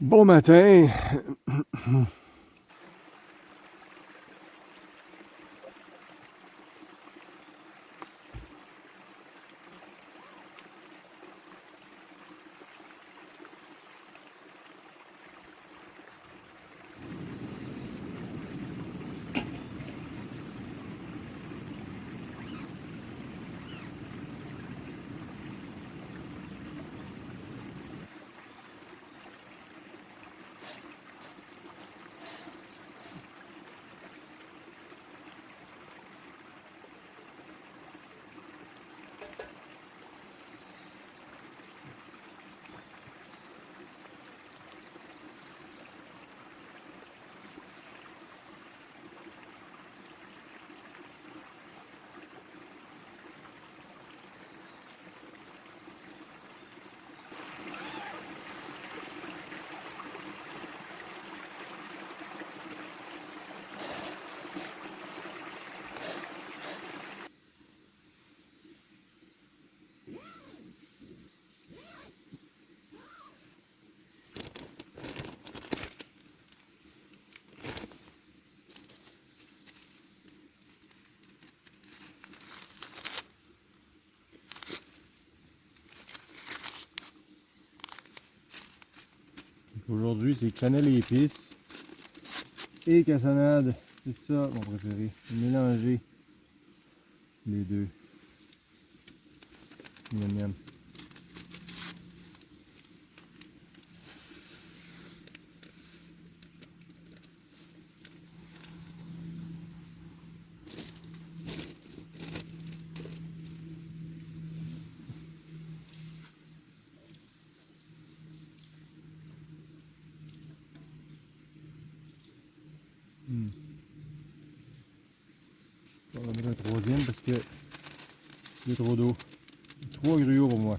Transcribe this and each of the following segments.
Bon matin. Aujourd'hui, c'est cannelle et épices et cassonade. C'est ça mon préféré. Mélanger les deux. Miam miam. On va mettre un troisième parce que il y a trop d'eau. 3 gruots pour moi.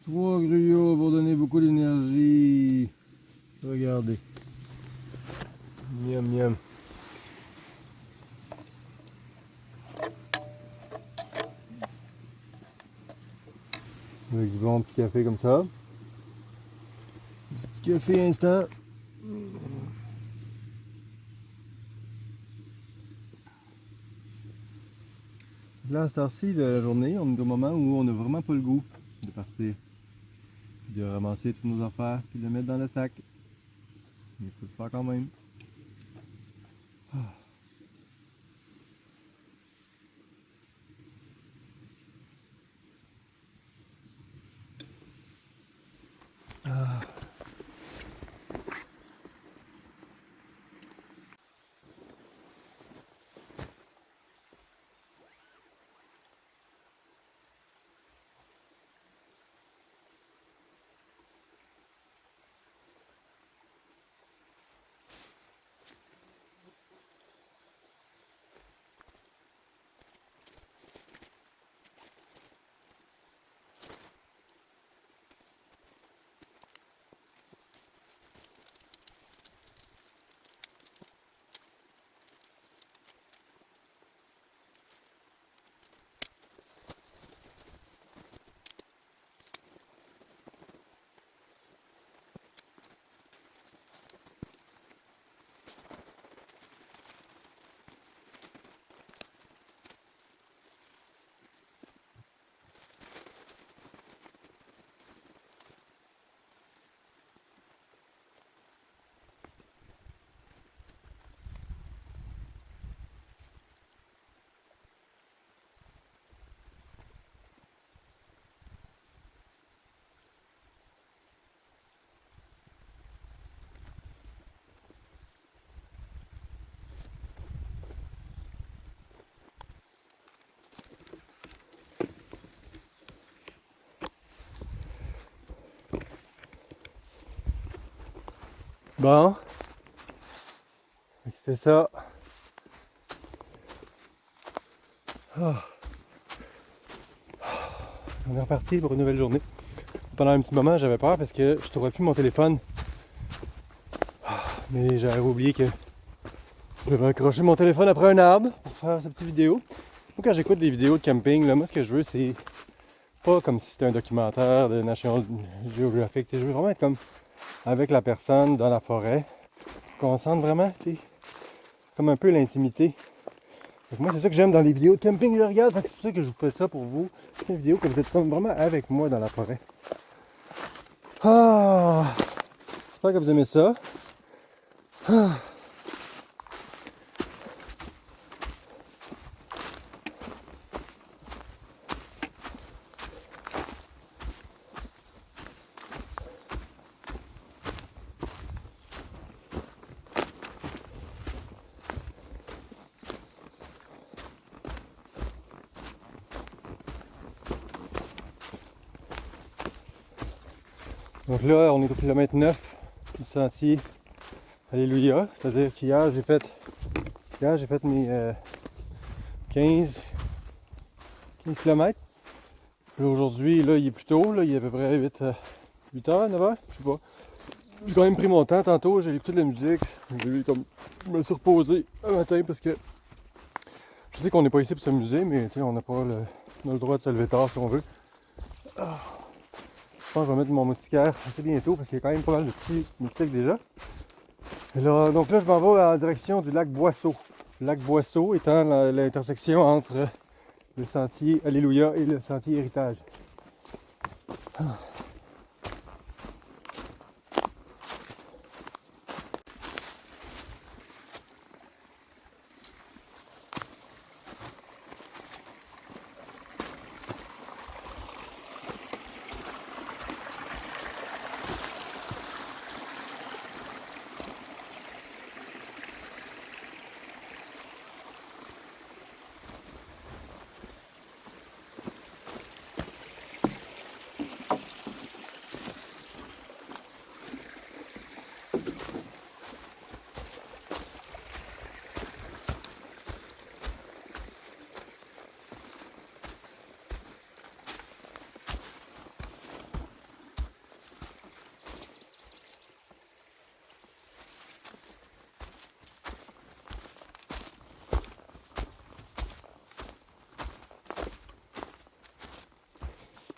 Trois gruots pour donner beaucoup d'énergie. Regardez. Miam miam. Avec du bon petit café comme ça. Petit café instant. Là, à cette heure-ci de la journée, on est au moment où on n'a vraiment pas le goût de partir. De ramasser toutes nos affaires puis de les mettre dans le sac. Mais il faut le faire quand même. Bon, c'était ça. On est reparti pour une nouvelle journée. Pendant un petit moment, j'avais peur parce que je trouvais plus mon téléphone. Mais j'avais oublié que je devais accrocher mon téléphone après un arbre pour faire cette petite vidéo. Moi, quand j'écoute des vidéos de camping, là, moi, ce que je veux, c'est pas comme si c'était un documentaire de National Geographic. Je veux vraiment être comme avec la personne dans la forêt, qu'on sente vraiment, tu sais, comme un peu l'intimité. Donc moi, c'est ça que j'aime dans les vidéos de camping que je regarde. C'est pour ça que je vous fais ça pour vous. C'est une vidéo que vous êtes comme vraiment avec moi dans la forêt. Ah! J'espère que vous aimez ça. Ah! Donc là, on est au kilomètre 9 du sentier Alléluia. C'est-à-dire qu'hier, j'ai fait mes 15 km. Puis aujourd'hui, là, il est plus tôt. Là, il est à peu près 8 h, 9 h, je sais pas. J'ai quand même pris mon temps tantôt. J'ai écouté de la musique. J'ai comme me suis reposé un matin parce que je sais qu'on n'est pas ici pour s'amuser, mais on n'a pas on a le droit de se lever tard si on veut. Je pense que je vais mettre mon moustiquaire assez bientôt parce qu'il y a quand même pas mal de petits moustiques déjà. Et là, donc là, je m'en vais en direction du lac Boisseau. Le lac Boisseau étant l'intersection entre le sentier Alléluia et le sentier Héritage.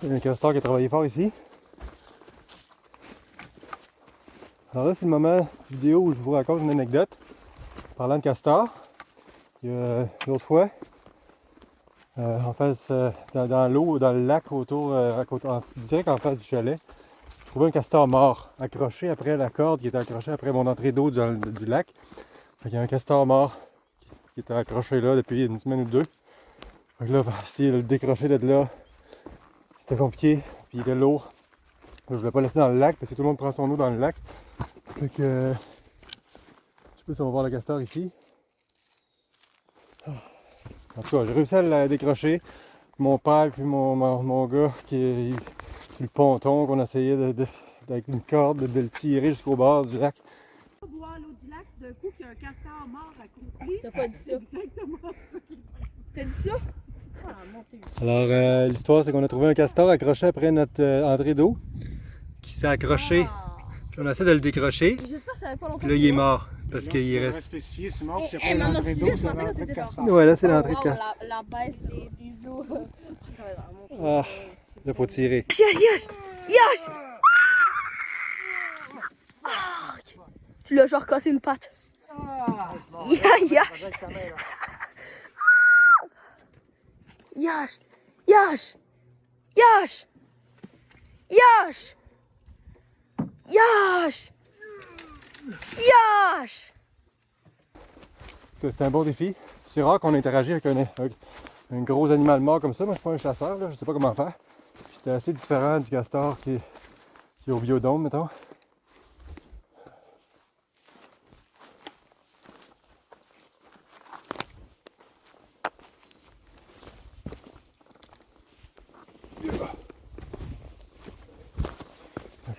Il y a un castor qui a travaillé fort ici. Alors là, c'est le moment de cette vidéo où je vous raconte une anecdote. Parlant de castor, il y a l'autre fois, en face, dans l'eau, dans le lac autour, direct en face du chalet, j'ai trouvé un castor mort, accroché après la corde qui était accrochée après mon entrée d'eau du lac. Il y a un castor mort qui était accroché là depuis une semaine ou deux. Donc là, essayer de le décrocher de là, c'était compliqué, puis il était lourd. Je voulais pas le laisser dans le lac parce que tout le monde prend son eau dans le lac. Fait que, je sais pas si on va voir le castor ici. En tout cas, j'ai réussi à le décrocher. Mon père puis mon gars qui est sur le ponton, qu'on essayait avec une corde de le tirer jusqu'au bord du lac. Boire l'eau du lac, d'un coup, qu'il y a un castor mort à côté. T'as pas dit ça? Exactement. T'as dit ça? Ah, montez. Alors, l'histoire, c'est qu'on a trouvé un castor accroché après notre entrée d'eau, qui s'est accroché. Puis on essaie de le décrocher. J'espère que ça va pas longtemps. Puis là, il est mort. Parce qu'il reste. Spécifié, c'est mort, Eh, c'est eh, pas maman, l'entrée tu d'eau, sais, je c'est pensais que l'entrée de c'était castor. Ouais, là, c'est l'entrée de Wow, castor. la baisse des eaux. Ça va vraiment. Ah, là, faut tirer. Yes! Ah, tu l'as genre cassé une patte. Yash! C'était un bon défi. C'est rare qu'on interagisse avec un gros animal mort comme ça. Moi, je suis pas un chasseur, là, je sais pas comment faire. C'était assez différent du castor qui est au biodôme, mettons.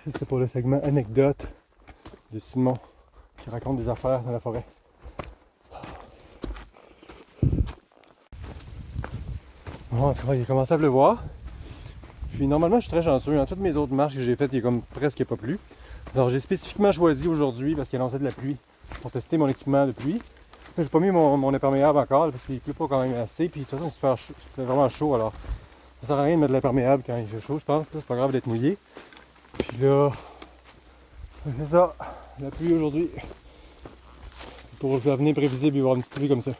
C'était pour le segment anecdote de Simon qui raconte des affaires dans la forêt. Bon, en tout cas, il a commencé à pleuvoir. Puis normalement, je suis très chanceux. Dans toutes mes autres marches que j'ai faites, il est comme presque pas plu. Alors j'ai spécifiquement choisi aujourd'hui, parce qu'il annonçait de la pluie, pour tester mon équipement de pluie. J'ai pas mis mon imperméable encore là, parce qu'il pleut pas quand même assez. Puis de toute façon, c'est super chaud. C'est vraiment chaud alors. Ça sert à rien de mettre de l'imperméable quand il fait chaud, je pense. C'est pas grave d'être mouillé. Puis là, c'est ça. La pluie aujourd'hui. Pour l'avenir prévisible, il va y avoir une petite pluie comme ça.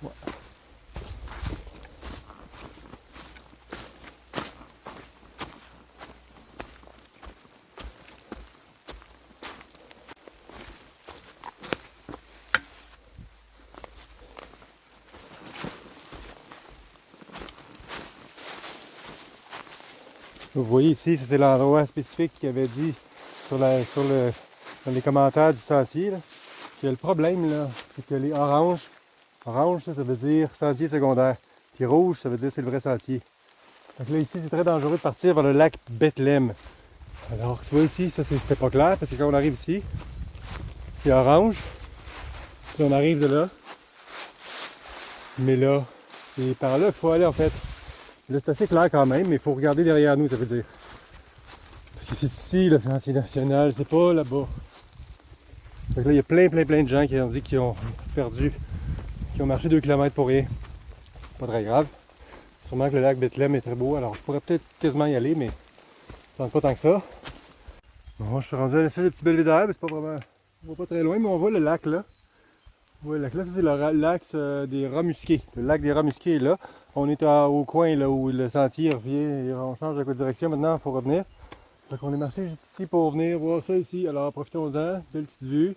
Ouais. Vous voyez ici, ça c'est l'endroit spécifique qu'il avait dit dans les commentaires du sentier. Là, que le problème, là, c'est que les oranges, là, ça veut dire sentier secondaire. Puis rouge, ça veut dire c'est le vrai sentier. Donc là, ici, c'est très dangereux de partir vers le lac Bethléem. Alors, tu vois ici, ça c'était pas clair parce que quand on arrive ici, c'est orange. Puis on arrive de là. Mais là, c'est par là qu'il faut aller en fait. Là, c'est assez clair quand même, mais il faut regarder derrière nous, ça veut dire. Parce que c'est ici, le sentier national, c'est pas là-bas. Donc là, il y a plein de gens qui ont dit qu'ils ont perdu, qui ont marché 2 km pour rien. Pas très grave. Sûrement que le lac Bethléem est très beau, alors je pourrais peut-être quasiment y aller, mais ça ne pas tant que ça. Bon, je suis rendu à une espèce de petit belvédère, mais c'est pas vraiment. On va pas très loin, mais on voit le lac là. Oui, le lac là, ça c'est le lac des rats musqués. Le lac des rats musqués est là. On est au coin là où le sentier revient. On change de direction maintenant, il faut revenir. Donc on est marché juste ici pour venir voir ça ici. Alors profitons-en. Belle petite vue.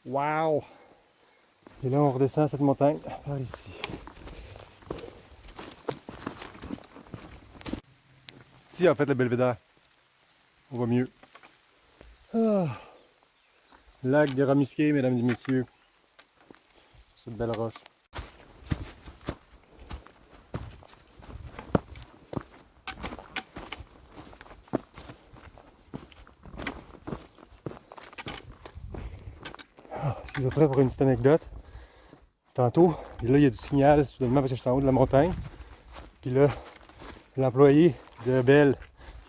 Wow! Et là on redescend cette montagne par ici. C'est ici en fait le belvédère. On voit mieux. Ah. Lac des rats musqués, mesdames et messieurs. Cette belle roche. Je suis prêt pour une petite anecdote. Tantôt, là il y a du signal soudainement parce que je suis en haut de la montagne. Puis là, l'employé de Bell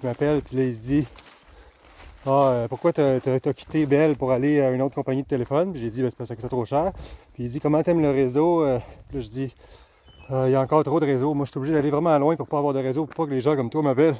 qui m'appelle, puis là il se dit pourquoi t'as quitté Bell pour aller à une autre compagnie de téléphone? Puis j'ai dit c'est parce que ça coûte trop cher. Puis il dit comment t'aimes le réseau? Puis là je dis il y a encore trop de réseau. Moi je suis obligé d'aller vraiment loin pour pas avoir de réseau, pour pas que les gens comme toi m'appellent.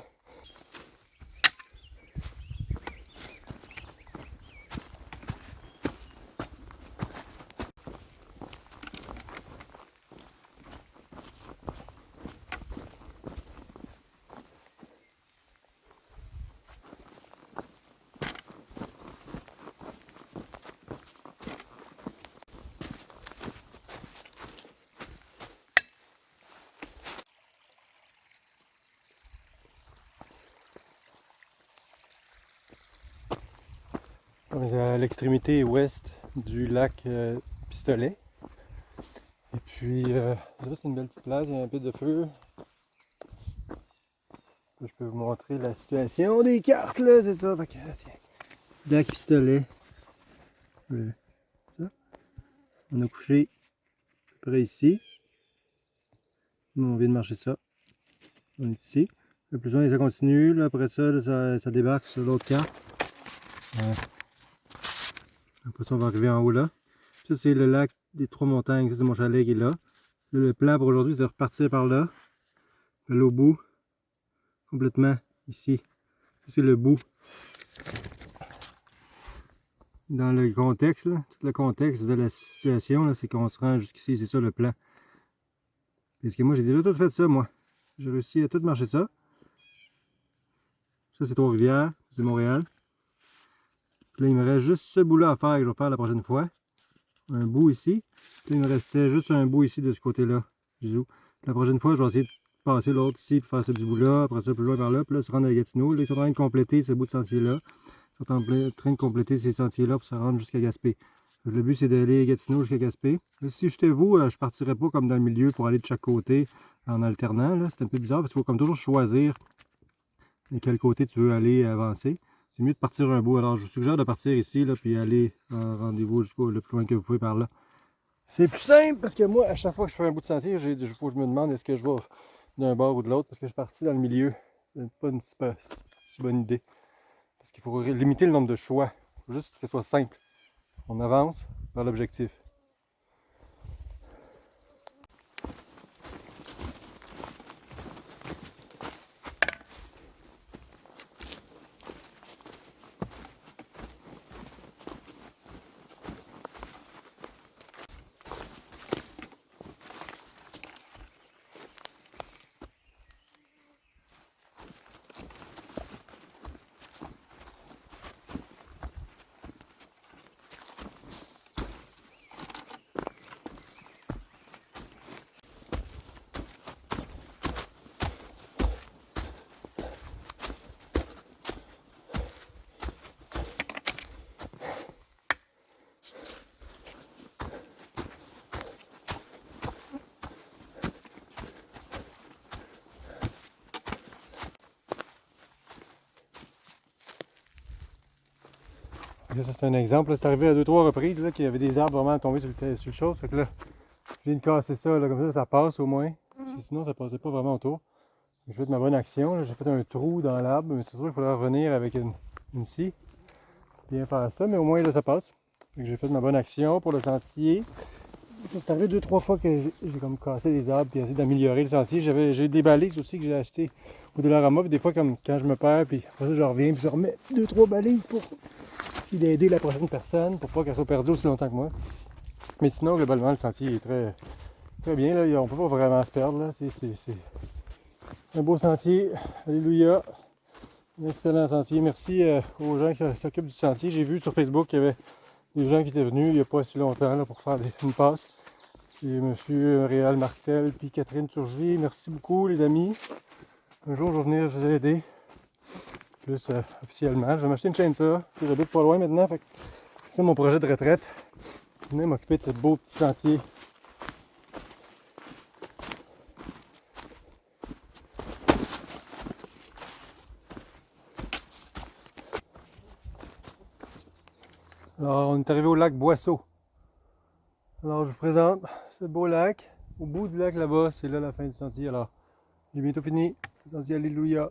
On est à l'extrémité ouest du lac Pistolet. Et puis là c'est une belle petite place, il y a un peu de feu. Là, je peux vous montrer la situation des cartes là, c'est ça. Fait que, tiens. Lac Pistolet. Ça. On a couché à peu près ici. Nous on vient de marcher ça. On est ici. Le plus loin ça continue. Là, après ça, là, ça débarque sur l'autre carte. Après ça, on va arriver en haut là. Ça, c'est le lac des Trois Montagnes. Ça, c'est mon chalet qui est là. Là, le plan pour aujourd'hui, c'est de repartir par là. Aller au bout. Complètement ici. Ça, c'est le bout. Dans le contexte, là, tout le contexte de la situation, c'est qu'on se rend jusqu'ici. C'est ça le plan. Parce que moi, j'ai déjà tout fait ça, moi. J'ai réussi à tout marcher ça. Ça, c'est Trois-Rivières. C'est Montréal. Là, il me reste juste ce bout-là à faire que je vais faire la prochaine fois. Un bout ici. Là, il me restait juste un bout ici de ce côté-là. La prochaine fois, je vais essayer de passer l'autre ici pour faire ce petit bout-là. Après ça, plus loin par là. Puis là, se rendre à Gatineau. Là, ils sont en train de compléter ce bout de sentier-là. Ils sont en train de compléter ces sentiers-là pour se rendre jusqu'à Gaspé. Le but, c'est d'aller à Gatineau jusqu'à Gaspé. Là, si j'étais vous, je ne partirais pas comme dans le milieu pour aller de chaque côté en alternant. C'est un peu bizarre parce qu'il faut comme toujours choisir de quel côté tu veux aller avancer. C'est mieux de partir un bout. Alors, je vous suggère de partir ici, là, puis aller en rendez-vous jusqu'au le plus loin que vous pouvez par là. C'est plus simple parce que moi, à chaque fois que je fais un bout de sentier, il faut que je me demande est-ce que je vais d'un bord ou de l'autre parce que je suis parti dans le milieu. C'est pas une aussi bonne idée. Parce qu'il faut limiter le nombre de choix. Il faut juste que ce soit simple. On avance vers l'objectif. Ça, c'est un exemple. C'est arrivé à 2-3 reprises qu'il y avait des arbres vraiment tombés sur le chose. Fait que là, je viens de casser ça, là, comme ça passe au moins. Parce que sinon, ça passait pas vraiment autour. J'ai fait ma bonne action. J'ai fait un trou dans l'arbre, mais c'est sûr qu'il faudrait revenir avec une scie. Bien faire ça, mais au moins là, ça passe. J'ai fait ma bonne action pour le sentier. Ça, c'est arrivé 2-3 fois que j'ai comme cassé les arbres et essayé d'améliorer le sentier. J'ai des balises aussi que j'ai achetées au Dollarama. Puis des fois, comme quand je me perds, puis après ça, je reviens, puis je remets 2-3 balises pour d'aider la prochaine personne, pour pas qu'elle soit perdue aussi longtemps que moi. Mais sinon, globalement, le sentier est très, très bien. Là. On peut pas vraiment se perdre. Là. C'est un beau sentier. Alléluia. Un excellent sentier. Merci aux gens qui s'occupent du sentier. J'ai vu sur Facebook qu'il y avait des gens qui étaient venus il n'y a pas si longtemps là, pour faire une passe. Et M. Réal Martel puis Catherine Turgis. Merci beaucoup, les amis. Un jour, je vais venir vous aider. Plus officiellement. Je vais m'acheter une chaîne ça. J'habite pas loin maintenant. Fait que c'est ça mon projet de retraite. Venir m'occuper de ce beau petit sentier. Alors, on est arrivé au lac Boisseau. Alors, je vous présente ce beau lac. Au bout du lac là-bas, c'est là la fin du sentier. Alors, j'ai bientôt fini. Le sentier, alléluia.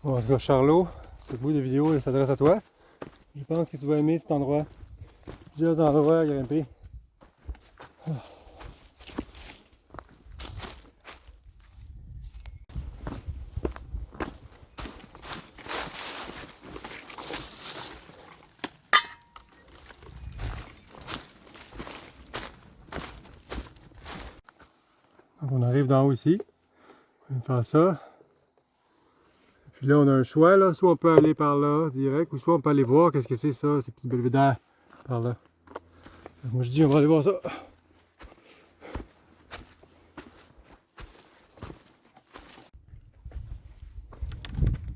Bon, en tout cas, Charlot, ce bout de vidéo s'adresse à toi. Je pense que tu vas aimer cet endroit. Plusieurs endroits à grimper. Donc on arrive d'en haut ici. On vient de faire ça. Puis là, on a un choix, là. Soit on peut aller par là, direct, ou soit on peut aller voir qu'est-ce que c'est ça, ces petits belvédères par là. Donc moi, je dis, on va aller voir ça.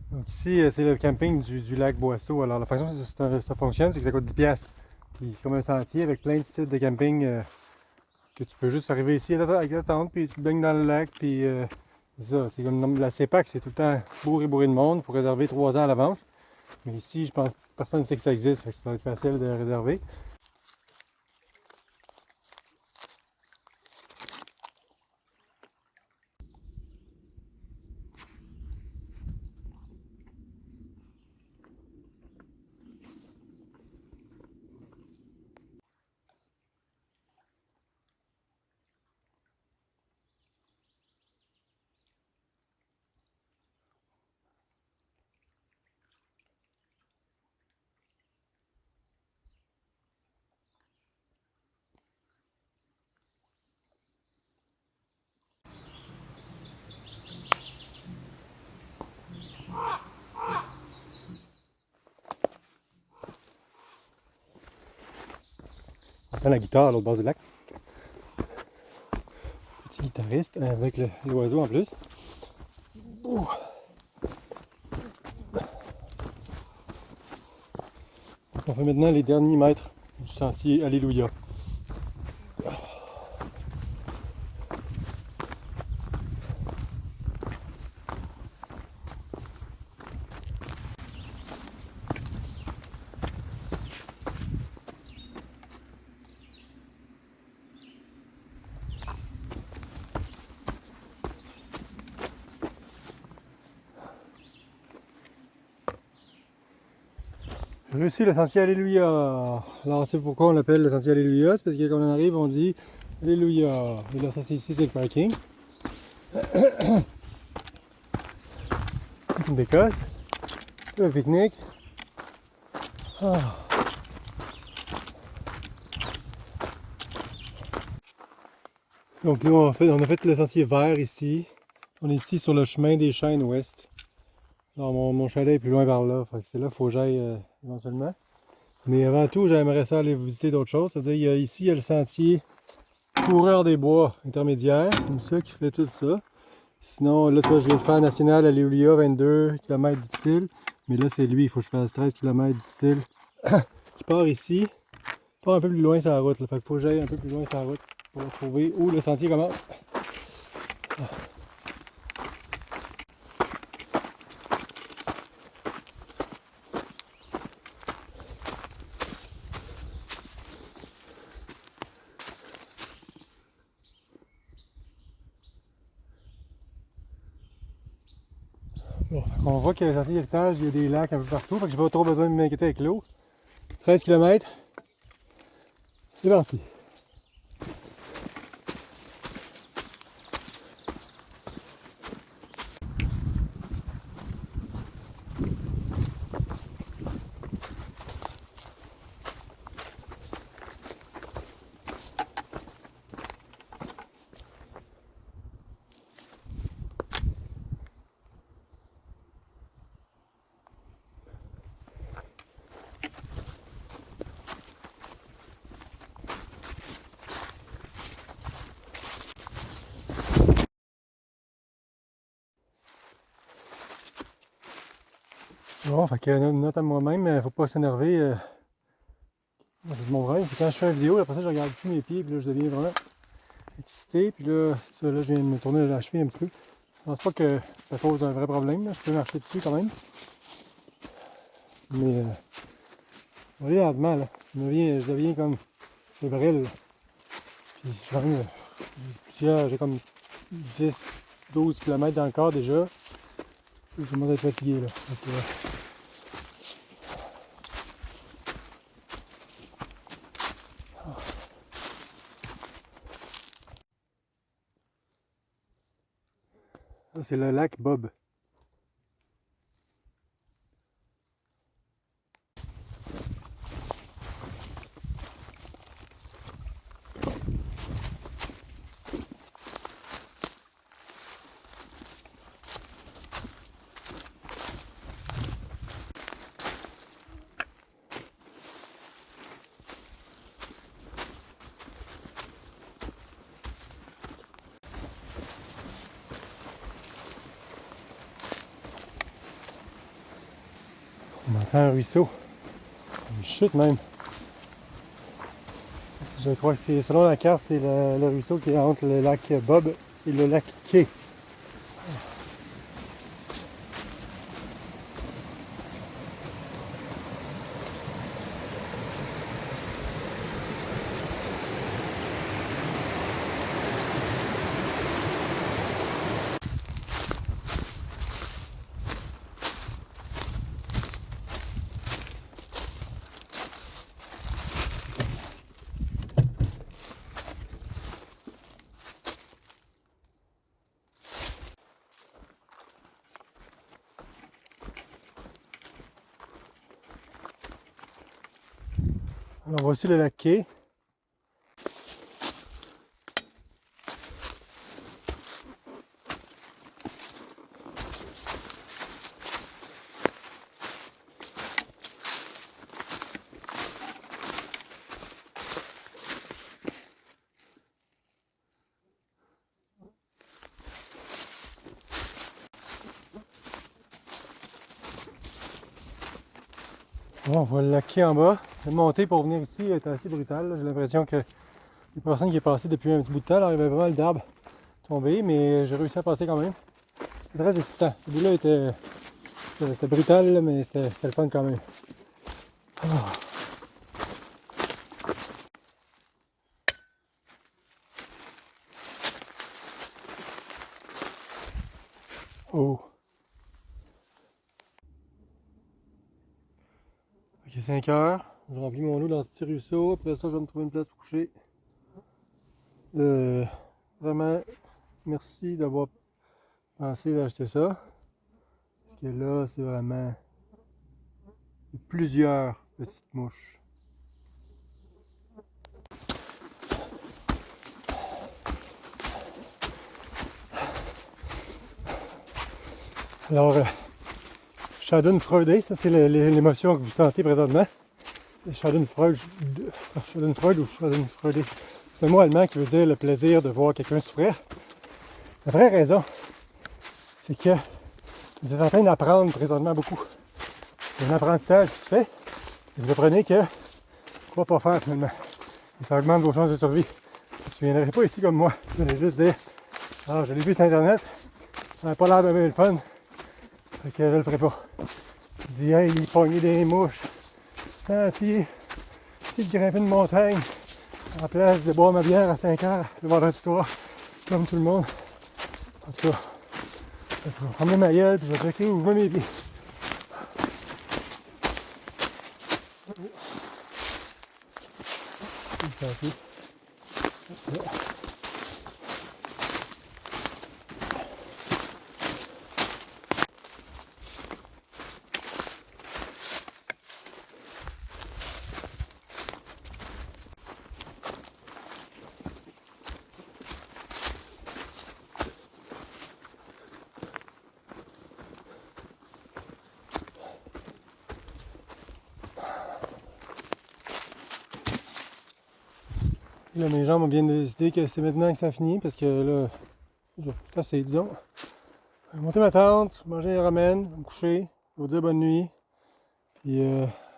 Donc ici, c'est le camping du lac Boisseau. Alors la façon dont ça fonctionne, c'est que ça coûte 10$. Puis c'est comme un sentier avec plein de sites de camping que tu peux juste arriver ici avec ta tente, puis tu te baignes dans le lac, puis c'est ça. C'est comme la CEPAC, c'est tout le temps bourré de monde. Il faut réserver 3 ans à l'avance. Mais ici, je pense que personne ne sait que ça existe, fait que ça va être facile de réserver. entend la guitare à l'autre bord du lac. Petit guitariste avec l'oiseau en plus. Ouh. On fait maintenant les derniers mètres du sentier Alléluia. J'ai réussi le sentier Alléluia. Alors c'est pourquoi on l'appelle le sentier Alléluia, c'est parce que quand on arrive on dit Alléluia. Et là ça c'est ici, c'est le parking. Une bécasse, un pique-nique. Ah. Donc là on a fait le sentier vert ici. On est ici sur le chemin des Chênes ouest. Alors mon chalet est plus loin par là, fait que c'est là qu'il faut que j'aille éventuellement. Mais avant tout, j'aimerais ça aller visiter d'autres choses. C'est-à-dire, ici, il y a le sentier Coureur des Bois intermédiaire, comme ça, qui fait tout ça. Sinon, là, tu vois, je viens de faire National Alléluia, 22 km difficile. Mais là, c'est lui, il faut que je fasse 13 km difficile. Qui part ici, il part un peu plus loin sur la route. Là. Fait qu'il faut que j'aille un peu plus loin sur la route pour trouver où le sentier commence. Bon, on voit qu'il y a un sentier d'héritage, il y a des lacs un peu partout, fait que j'ai pas trop besoin de m'inquiéter avec l'eau. 13 km, c'est parti. Bon, fait que note à moi-même, faut pas s'énerver. C'est mon problème, c'est quand je fais une vidéo, après ça je regarde plus mes pieds, puis là je deviens vraiment excité, puis là, ça, là je viens de me tourner la cheville un petit peu. Je pense pas que ça cause un vrai problème, là. Je peux marcher dessus quand même. Mais regarde-moi là, je deviens comme fébrile. Puis j'ai comme 10-12 km dans le corps déjà. Je commence à être fatigué là. Donc, ça c'est le lac Bob. On entend un ruisseau, une chute même. Je crois que c'est, selon la carte, c'est le ruisseau qui est entre le lac Bob et le lac Kay. Alors voici le lac Kay. Bon, on voit le lac qui est en bas. La montée pour venir ici est assez brutale. J'ai l'impression que les personnes qui est passé depuis un petit bout de temps, alors il y avait pas mal d'arbres tombés, mais j'ai réussi à passer quand même. C'est très excitant. Ce bout-là c'était brutal, là, mais c'était le fun quand même. Oh! Ok, 5 heures. Je remplis mon eau dans ce petit ruisseau. Après ça, je vais me trouver une place pour coucher. Vraiment, merci d'avoir pensé d'acheter ça. Parce que là, c'est vraiment plusieurs petites mouches. Alors, Schadenfreude, ça c'est l'émotion que vous sentez présentement. Schadenfreude ou Schadenfreude. C'est un mot allemand qui veut dire le plaisir de voir quelqu'un souffrir. La vraie raison, c'est que vous êtes en train d'apprendre présentement beaucoup. C'est un apprentissage qui se fait. Et vous apprenez que quoi pas faire finalement. Et ça augmente vos chances de survie. Je ne viendrai pas ici comme moi. Vous allez juste dire, ah, je l'ai vu sur internet, ça n'a pas l'air de bien le fun. Fait que je le ferai pas. Je dis, hey, il pognait des mouches, sans pied, il grimpait une montagne, en place de boire ma bière à 5 heures le vendredi soir, comme tout le monde. En tout cas, je vais prendre ma gueule, puis je vais checker où je mets mes pieds. Là, mes jambes ont bien décidé que c'est maintenant que ça finit parce que là, je vais casser, disons. Je vais monter ma tente, manger les ramen, me coucher, vous dire bonne nuit. Puis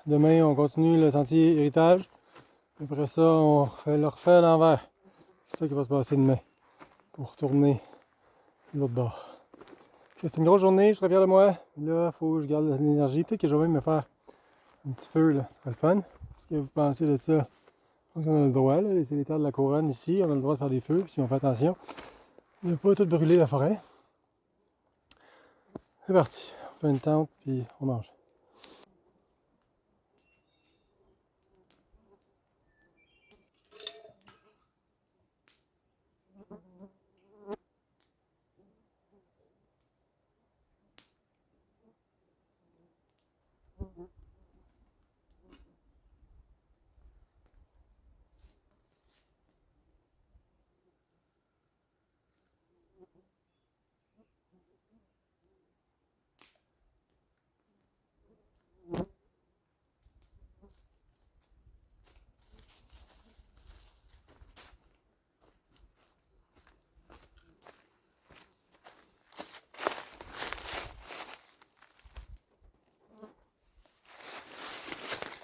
demain, on continue le sentier héritage. Après ça, le refait à l'envers. C'est ça qui va se passer demain pour retourner de l'autre bord. C'est une grosse journée, je serais fier de moi. Là, il faut que je garde l'énergie. Peut-être que je vais même me faire un petit feu, là. Ça serait le fun. Qu'est-ce que vous pensez de ça? Je pense qu'on a le droit, là. C'est les terres de la couronne ici. On a le droit de faire des feux, si on fait attention. On ne va pas tout brûler la forêt. C'est parti. On fait une tente, puis on mange.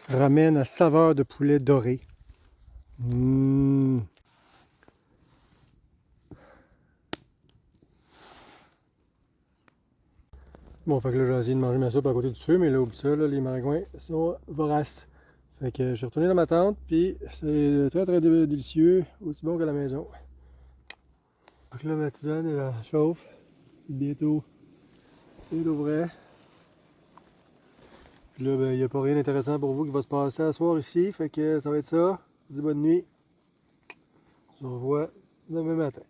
Ramen à saveur de poulet doré. Mmh. Bon, fait que là, j'ai essayé de manger ma soupe à côté du feu, mais là, oublie ça, là, les maringouins sont voraces. Fait que je suis retourné dans ma tente, puis c'est très très délicieux, aussi bon qu'à la maison. Donc là, ma tisane, elle chauffe. Bientôt vrai. Puis là, ben, il n'y a pas rien d'intéressant pour vous qui va se passer à soir ici, fait que ça va être ça. Je vous dis bonne nuit. On se revoit demain matin.